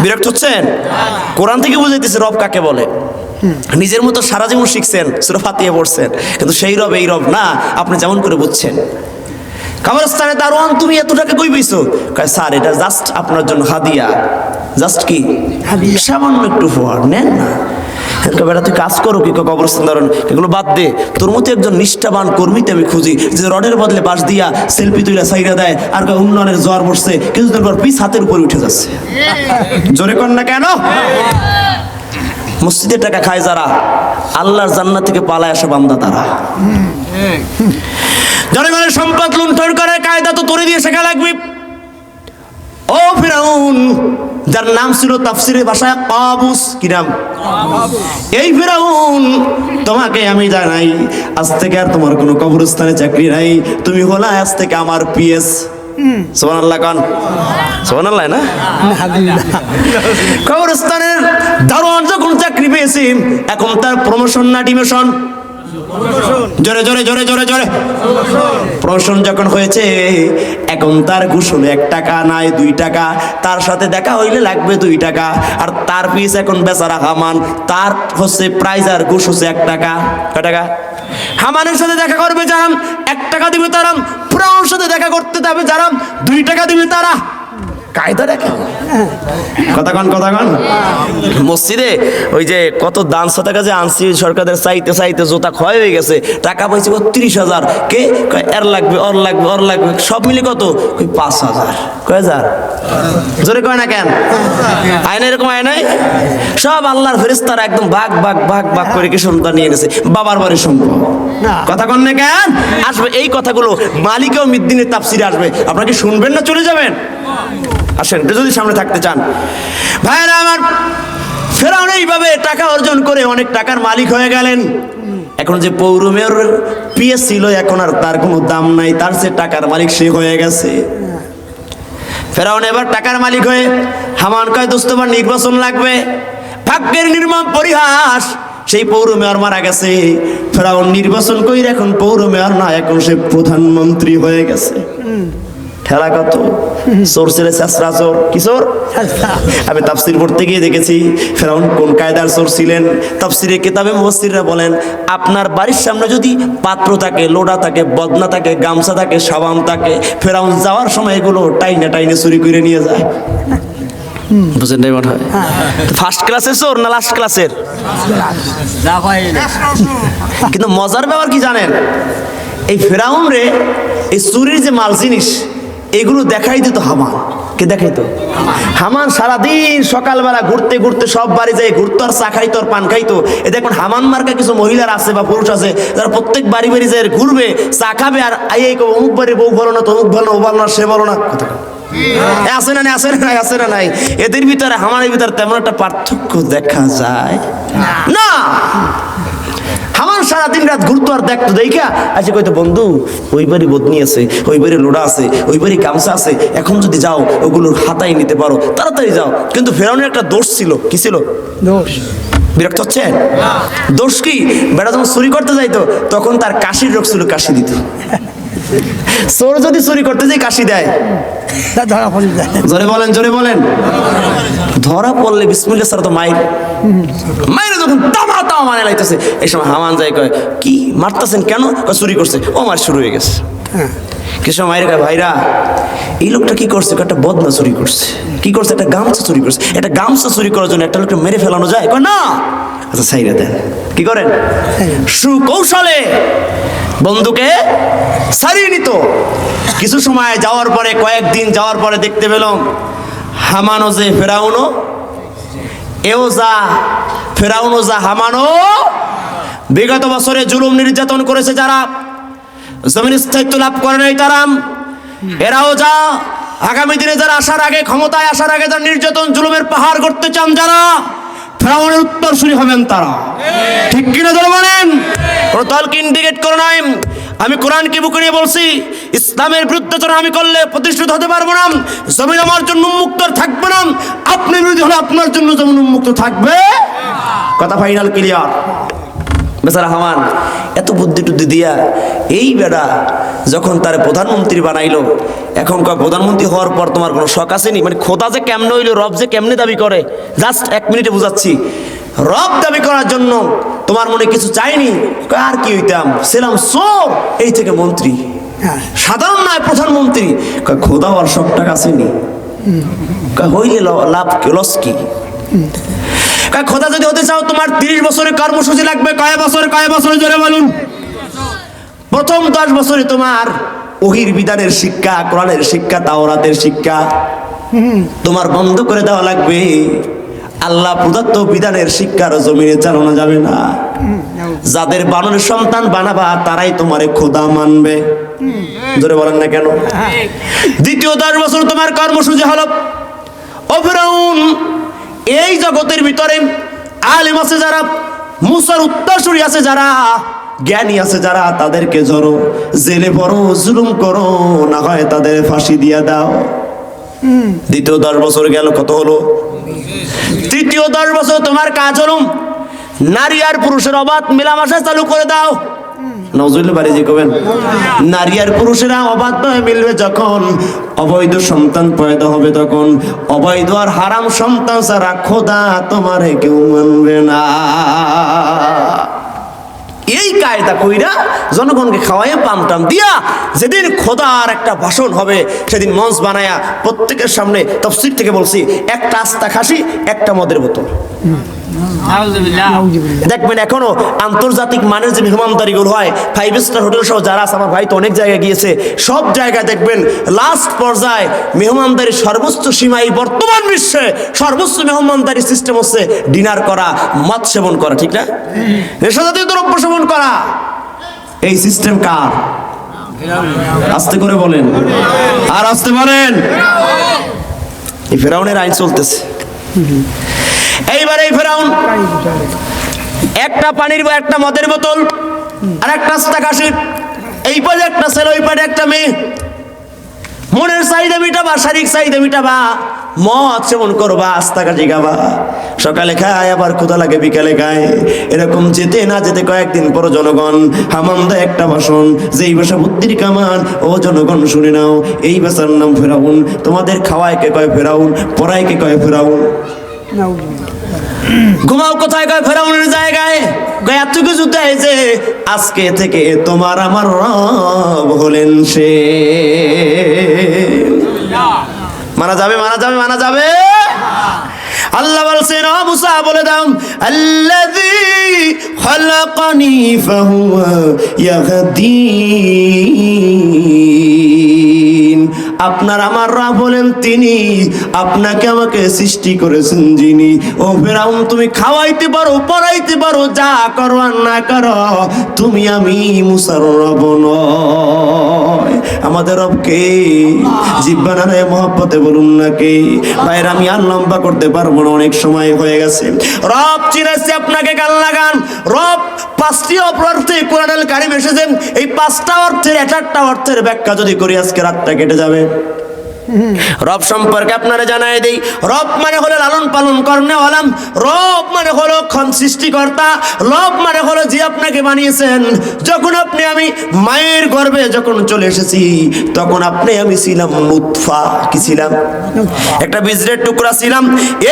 বিরক্ত হচ্ছেন? কোরআন থেকে বুঝাইতেছে রব কাকে বলে। নিজের মতো সারা জীবন শিখছেন, সূরা ফাতিহা পড়ছেন, কিন্তু সেই রব এই রব না, আপনি যেমন করে বুঝছেন। কবরস্থানে দারোয়ান, তুমি এত টাকা কই পেয়েছো? কয় স্যার এটা জাস্ট আপনার জন্য হাদিয়া। জাস্ট কি? সামান্য একটু উপহার, নেন না। বেটা তুই কাজ করো কি? কবরস্থান দারোয়ান, এগুলো বাদ দে, তোর মতো একজন নিষ্ঠাবান কর্মীতে আমি খুঁজি যে রডের বদলে বাঁশ দিয়া সেলফি তুইলা সাইরা দেয়, আর উন্নয়নের জ্বর বসছে, কিছুদিন পর পিস হাতের উপর উঠে যাচ্ছে। জোরে কর না কেন? মসজিদের টাকা খায় যারা, আল্লাহর জান্নাত থেকে পালায় আসা বান্দা তারা। জনগণের সম্পদ লুণ্ঠন করার কায়দা তো তোরে দিয়ে শেখা লাগবে। ও ফিরাউন, যার নাম ছিল তাফসিরের ভাষায় কাবুস, কি নাম? এই ফিরাউন, তোমাকে আমি জানাই আজ থেকে আর তোমার কোনো কবরস্থানে চাকরি নাই, তুমি হলা আজ থেকে আমার পিএস। সুবহানাল্লাহ কান, সুবহানাল্লাহ না? কবরস্থানের দারোয়ান যখন চাকরি পেয়েছি, এখন তার প্রমোশন না ডিমোশন? জোরে জোরে জোরে জোরে জোরে। প্রমোশন যখন হয়েছে, এখন তার ঘুষ হলো 1 টাকা নাই 2 টাকা, তার সাথে দেখা হইলে লাগবে 2 টাকা। আর তার পিস এখন বেচারা হামান, তার হচ্ছে প্রাইজ আর ঘুষ হচ্ছে 1 টাকা। কয় টাকা? হামানের সাথে দেখা করবে যারা 1 টাকা দিবে তারা, ফিরাউনের সাথে দেখা করতে যাবে যারা 2 টাকা দিবে তারা। কায়দা দেখে কথা কন, কথা কন। মসজিদে ওই যে কত দান সাদাকা যে আনছি সরকারের চাইতে চাইতে জোতা ক্ষয় হয়ে গেছে, টাকা পাইছি 30,000, কে কয় এর লাগবে, ওর লাগবে, ওর লাগবে, সব মিলে কত? কই 5,000। কয় হাজার? জোরে কয় না কেন? আয় না এরকম? আয় নাই? সব আল্লাহর ফেরেশতারা একদম ভাগ ভাগ ভাগ ভাগ করে কি সন্তান নিয়ে গেছে, বাবার বাড়ির সম্পদ। কথা কন না কেন? আসবে এই কথাগুলো মালিকেও মিদ্দিনের তাফসিরে আসবে, আপনারা কি শুনবেন না চলে যাবেন? আসেন যদি সামনে থাকতে চান। ভাইরা আমার, ফেরাউন এইভাবে টাকা অর্জন করে অনেক টাকার মালিক হয়ে গেলেন। এখন যে পৌর মেয়র পিএস ছিল, এখন আর তার কোনো দাম নাই, তার যে টাকার মালিক সে হয়ে গেছে। ফেরাউন এবার টাকার মালিক হয়ে হামান কয় দোস্ত এবার নির্বাচন লাগবে। ভাগ্যের নির্মম পরিহাস, সেই পৌর মেয়র মারা গেছে। ফেরাউন নির্বাচন কইরা এখন পৌর মেয়র না, এখন সে প্রধানমন্ত্রী হয়ে গেছে। ঠেলা কত? চোর ছেলে চেঁচড়া চোর। কি চোর? আমি তাফসির পড়তে গিয়ে দেখেছি ফেরাউন কোন কায়দার চোর ছিলেন। তাফসিরের কিতাবে মুফাসসিররা বলেন, আপনার বাড়ির সামনে যদি পাত্র থাকে, লোটা থাকে, বদনা থাকে, গামছা থাকে, সাবান থাকে, ফেরাউন যাওয়ার সময় এগুলো টাইনে টাইনে চুরি করে নিয়ে যায়। বুঝেন নাই মনে হয়? ফার্স্ট ক্লাসের চোর না লাস্ট ক্লাসের? কিন্তু মজার ব্যাপার কি জানেন, এই ফেরাউন রে এই চুরির যে মাল জিনিস এগুলো দেখাই দিত হামান। কে দেখাইতো? হামান সারাদিন সকালবেলা ঘুরতে ঘুরতে সব বাড়ি যায়, ঘুরতো আর চা খাইতো আর পান খাইতো। এ দেখুন হামান মার্কা কিছু মহিলার আছে বা পুরুষ আছে যারা প্রত্যেক বাড়ি বাড়ি যায় ঘুরবে, চা খাবে, আর আইয়ে অমুক বাড়ি বউ ভালো না, তমুক ভালো না, ও ভালো না, সে ভালো না। আছে না নাই? আছে না নাই? আছে না নাই? এদের ভিতরে হামানের ভিতরে তেমন একটা পার্থক্য দেখা যায় না। হামান সারাদিন রাত ঘুরতো আর দেখতো, দেখা আচ্ছা কইতো বন্ধু ওই বাড়ি বদনি আছে, ওই বাড়ি লোড়া আছে, ওই বাড়ি গামছা আছে, এখন যদি যাও ওগুলোর হাতায় নিতে পারো, তাড়াতাড়ি যাও। কিন্তু ফেরাউনের একটা দোষ ছিল। কি ছিল দোষ? বিরক্ত হচ্ছেন? দোষ কি? বেটা যখন চুরি করতে যাইতো তখন তার কাশির রোগ ছিল, কাশি দিত। চোর যদি চুরি করতে যাই কাশি দেয়, ধরা পড়ে যায়। জোরে বলেন, জোরে বলেন। ধরা পড়লে বিসমিল্লাহ ছাড়া তো মাইর, মাইরে যখন তামা তামা মানে লাইতেছে, এই সময় হামান যায় কয় কি মারতেছেন কেন? চুরি করছে। ও মার শুরু হয়ে গেছে। কিছু মাইরে কয় ভাইরা এই লোকটা কি করছে? একটা বদনা চুরি করছে। কি করছে? একটা গামছা চুরি করছে। একটা গামছা চুরি করার জন্য একটা লোকটা মেরে ফেলানো যায়? কয় না। আচ্ছা সাইরে দেন। কি করেন? সুকৌশলে বন্ধুকে সারিয়ে নিত। কিছু সময় যাওয়ার পরে, কয়েকদিন যাওয়ার পরে দেখতে পেলাম হামানো যে ফেরাউনও এও যা, ফেরাউনও যা, হামানো বিগত বছরে জুলুম নির্যাতন করেছে যারা, জমির স্থায়িত্ব লাভ করে নাই তারা, এরাও যা, আগামী দিনে যারা আসার আগে, ক্ষমতায় আসার আগে যারা নির্যাতন জুলুমের পাহাড় করতে চান যারা, ফেরাউনের উত্তরসূরি হবেন তারা। ঠিক কিনা যারা বলেন? কোন দলকে ইন্ডিকেট করে নাই। আমি কোরআনকে বুকে নিয়ে বলছি, ইসলামের বিরুদ্ধাচরণ আমি করলে প্রতিষ্ঠিত হতে পারবো না। জমিন আমার জন্য উন্মুক্ত থাকবে না, আপনি বিরোধী হলে আপনার জন্য জমিন উন্মুক্ত থাকবে। কথা ফাইনাল ক্লিয়ার? বেচারা হামান এত বুদ্ধি টুদ্ধি দিয়া এই বেড়া যখন তার প্রধানমন্ত্রী বানাইলো, এখন কয় প্রধানমন্ত্রী হওয়ার পর তোমার কোনো শখ আসেনি? মানে খোদা যে কেমনে হইলো, রব যে কেমনে দাবি করে, জাস্ট 1 মিনিটে বুঝাচ্ছি। রব দাবি করার জন্য তোমার মনে কিছু চাইনি? আর কি হইতাম, ছিলাম চোর, এই থেকে মন্ত্রী, সাধারণ নয় প্রধানমন্ত্রী। খোদা হওয়ার শখটা আসেনি? হইলে লাভ লস কি? খোদা যদি হতে চাও তোমার 30 বছরের কর্মসূচি লাগবে। কয় বছর জোরে বলুন? প্রথম 10 বছরে তোমার ওহির বিধানের শিক্ষা, কোরআনের শিক্ষা, তাওরাতের শিক্ষা তোমার বন্ধ করে দেওয়া লাগবে। আল্লাহ প্রদত্ত বিধানের শিক্ষার জমিনে চালানো যাবে না। যাদের বানরের সন্তান বানাবা তারাই তোমারে খোদা মানবে। জোরে বলেন না কেন? দ্বিতীয় 10 বছর তোমার কর্মসূচি হলো, ও ফিরাউন, এই জগতের ভিতরে আলেম আছে যারা, মুসার উত্তরসূরি আছে যারা, জ্ঞানী আছে যারা, তাদেরকে ধরো, জেলে পড়ো, জুলুম করো, না হয় তাদের ফাঁসি দিয়া দাও। দ্বিতীয় 10 বছর গেল, কত হলো? তৃতীয় 10 বছর তোমার কাজ হলো নারী আর পুরুষের অবাধ মেলামেশা চালু করে দাও। নজরুল বাড়িজি কবেন, নারী আর পুরুষেরা অবাধ হয়ে মিলবে যখন, অবৈধ সন্তান পয়দা হবে তখন। অবৈধ আর হারাম সন্তান ছাড়া খোদা তোমারে কেউ মানবে না। এই কায়দা কইরা জনগণকে খাওয়াইয়া পামটাম দিয়া যেদিন খোদার একটা ভাষণ হবে সেদিন মঞ্চ বানায়া প্রত্যেকের সামনে তাফসীর থেকে বলছি, একটা আস্তা খাসি, একটা মদের বোতল। দেখবেন এখনো আন্তর্জাতিক মানের যে মেহমানদারিগুলো হয়, 5 স্টার হোটেল সহ যারা আছে, আমার ভাই তো অনেক জায়গায় গিয়েছে, সব জায়গায় দেখবেন লাস্ট পর্যায়ে মেহমানদারির সর্বোচ্চ সীমা, এই বর্তমান বিশ্বে সর্বোচ্চ মেহমানদারি সিস্টেম হচ্ছে ডিনার করা, মদ সেবন করা, ঠিক না? নেশাজাতীয় দ্রব্য সেবন করা। এই সিস্টেম কার? আস্তে করে বলেন, আর আস্তে বলেন। এই ফেরাউনের আইন চলতেছে। এইবার এই ফেরাউন একটা পানির বা একটা মদের বোতল আর একটা আস্তা কাশি, এই পাশে একটা ছেলে, ওই পাশে একটা মেয়ে, মনের চাহিদা মিটাবা, শারীরিক চাহিদা মিটাবা, মদ সেবন করবা, আস্তা কাশি খাবা, সকালে খায় আবার ক্ষুধা লাগে বিকালে খায়। এরকম যেতে না যেতে কয়েকদিন পর জনগণ হামান দেয় একটা ভাষণ, যেই ভাষা বুদ্ধির কামান। ও জনগণ শুনে নাও, এই ভাষার নাম ফেরাউন। তোমাদের খাওয়ায় কে কয় ফেরাউন, পড়ায় কে কয় ফেরাউন। ঘুমাও কোথায় কয় ফেরাউনের জায়গায়। এত কিছু দেয় যে আজকে থেকে তোমার আমার রব হলেন সে। মানা যাবে, মানা যাবে, মানা যাবে। আল্লাহ বলছেন, ও মুসা বলে দাও, আল্লাযী খালাকানি ফাহুয়া ইয়াহদিন। আপনার আমার রব হলেন তিনি, আপনাকে আমাকে সৃষ্টি করেছেন যিনি। ও ফেরাউন, তুমি খাওয়াইতে পারো, পড়াইতে পারো, যা করো আর না করো, তুমি আমি মুসার রব নয়। আমাদের রবকে জিহ্বা নাড়ায় মহব্বতে বলুন না কে? ভাইরা, আমি আর লম্বা করতে পারবো না, অনেক সময় হয়ে গেছে। রব চিনাইছে আপনাকে, গান লাগান। রব 5টি অর্থে কোরআনুল কারীম এসেছেন। এই 5টা অর্থের একটা অর্থের ব্যাখ্যা যদি করি আজকে রাতটা কেটে যাবে। রব সম্পর্কে আপনারা জানাই দেই, রব মানে হলো লালন পালন করেনওয়ালা, রব মানে হলো সৃষ্টিকর্তা, রব মানে হলো যে আপনাকে বানিয়েছেন। যখন আপনি আমি মায়ের গর্ভে যখন চলে এসেছি, তখন আপনি আমি ছিলাম নুতফা। কি ছিলাম? একটা বীজের টুকরা ছিলাম।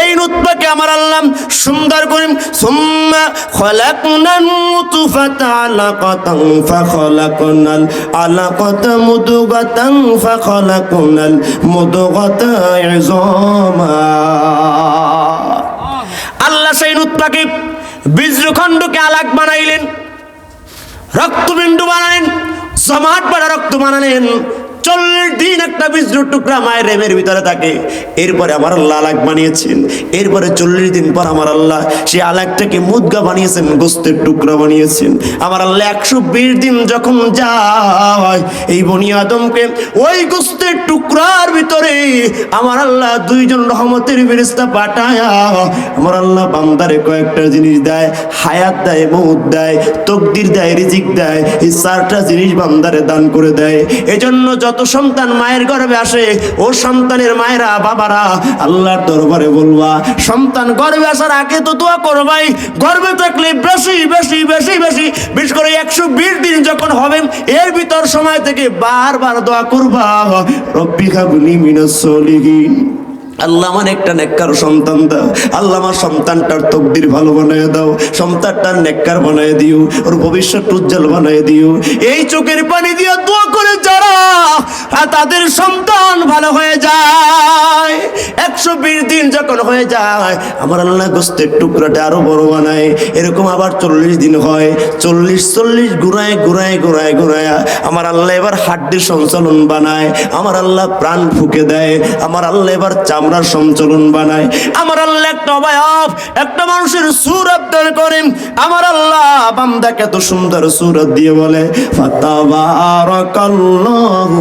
এই নুতফাকে আমার আল্লাহ সুন্দর করে সুম্মা খলাকনান নুতফাতা আলাকাতান ফাখলাকনাল আলাকাতা মুদগাতান ফাখলাকনাল মুদগাতা ইযামা। আল্লাহ সেই নুতফাকে বীজখণ্ডকে আলাক বানাইলেন, রক্তবিন্দু বানালেন, জমাট বাঁধা রক্ত বানালেন। 40 দিন একটা বীজের টুকরা মায়ের রেমের ভিতরে থাকে। এরপরে আমার আল্লাহ আলাক বানিয়েছেন। এরপরে 40 দিন পর আমার আল্লাহ সেই আলাকটাকে মুদগা বানিয়েছেন, গোস্তের টুকরা বানিয়েছেন। আমার আল্লাহ 120 দিন যখন যায় এই বনি আদমকে ওই গোস্তের টুকরার ভিতরে আমার আল্লাহ 2 জন রহমতের ফেরেশতা পাঠায়া আমার আল্লাহ বান্দারে কয়েকটা জিনিস দেয়, হায়াত দেয়, মউত দেয়, তাকদীর দেয়, রিজিক দেয়। এই 4টা জিনিস বান্দারে দান করে দেয়। এজন্য যত সন্তান মায়ের গর্ভে আসে, ও সন্তানের মায়েরা বাবারা আল্লাহর দরবারে বলবা, সন্তান গর্ভে আসার আগে তো দোয়া করবাই, গর্ভে থাকলে বেশি বেশি বেশি বেশি বিশেষ করে 120 দিন যখন হবে এর ভিতর সময় থেকে বারবার দোয়া করবা, রব্বি হাবলি মিনাস সলিহিন, আল্লাহ আমার একটা নেককার সন্তান দাও, আল্লাহ আমার সন্তানটার তকদির ভালো বানায় দাও, সন্তানটার নেককার বানায় দিও, ওর ভবিষ্যৎ উজ্জ্বল বানায় দিও। এই চোখের পানি দিয়ে দোয়া করে যারা তাদের সন্তান ভালো হয়ে যায়, 120 দিন যখন হয়ে যায় আমার আল্লাহ গোস্তের টুকরাটা আরো বড় বানায়, এরকম আবার 40 দিন হয়, 40 ঘুরায় ঘুরায় ঘুরায় ঘুরায় আমার আল্লাহ এবার হাড্ডির সঞ্চালন বানায়, আমার আল্লাহ প্রাণ ফুঁকে দেয়, আমার আল্লাহ এবার চামড়ার সঞ্চালন বানায়, আমার আল্লাহ একটা অবয়ব একটা মানুষের সূরত তৈরি করেন, আমার আল্লাহ বান্দাকে এত সুন্দর সূরত দিয়ে বলে ফাতাবারাকাল্লাহু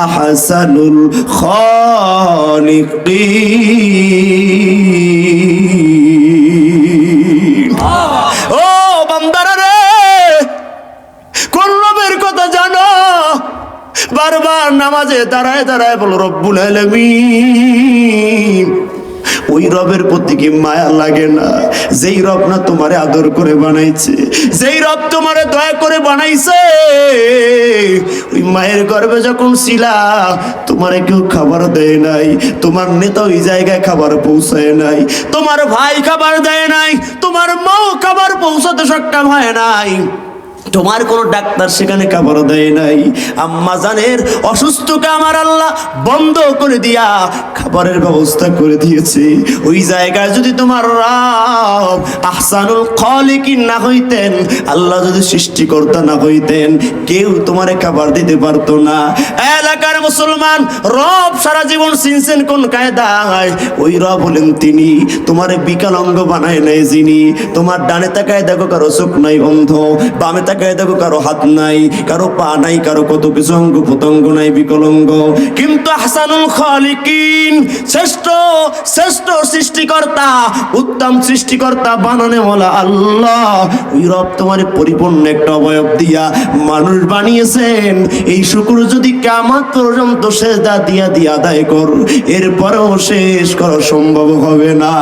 আহসানুল খালিকিন। ও বান্দারা রে, কোন রবের কথা জানো? বারবার নামাজে দাঁড়ায় দাঁড়ায় বলো রব্বুল আলামিন। ওই রবের প্রতি কি মায়া লাগে না? যেই রব না তোমারে আদর করে বানাইছে, যেই রব তোমারে দয়া করে বানাইছে, ওই মায়ের গর্ভে যখন ছিলা তোমারে কেউ খাবার দেয় নাই, তোমার নেতা ওই জায়গায় খাবার পৌঁছায় নাই, তোমার ভাই খাবার দেয় নাই, তোমার মাও খাবার পৌঁছাতে সক্ষম হয় নাই, তোমার কোন ডাক্তার সেখানে খাবার দেয় নাই, আম্মা জানের অসুস্থকে আমার আল্লাহ বন্ধ করে দিয়া খাবারের ব্যবস্থা করে দিয়েছে। ওই জায়গায় যদি তোমার রব আহসানুল খালিকিন না হইতেন, আল্লাহ যদি সৃষ্টিকর্তা না হইতেন, কেউ তোমারে খাবার দিতে পারতো না। এলাকার মুসলমান, রব সারা জীবন চিনছেন কোন কায়দায়? ওই রব হলেন তিনি, তোমারে বিকলাঙ্গ বানায় নাই যিনি। তোমার ডানে তাকায় দেখো কারো চোখ নাই, অন্ধ, বামে তাকায় দেখো কারো হাত নাই, কারো পা নাই, কারো কত কিছু অঙ্গ প্রত্যঙ্গ নাই, বিকলাঙ্গ, কিন্তু আহসানুল খালিকিন শ্রেষ্ঠ শ্রেষ্ঠ সৃষ্টিকর্তা, উত্তম সৃষ্টিকর্তা বানানে ওয়ালা আল্লাহ, ওই রব তোমার পরিপূর্ণ একটা অবয়ব দিয়া মানুষ বানিয়েছেন। এই শুকর যদি কিয়ামত পর্যন্ত সেজদা দিয়া দিয়া আদায় কর, এরপরেও শেষ করা সম্ভব হবে না।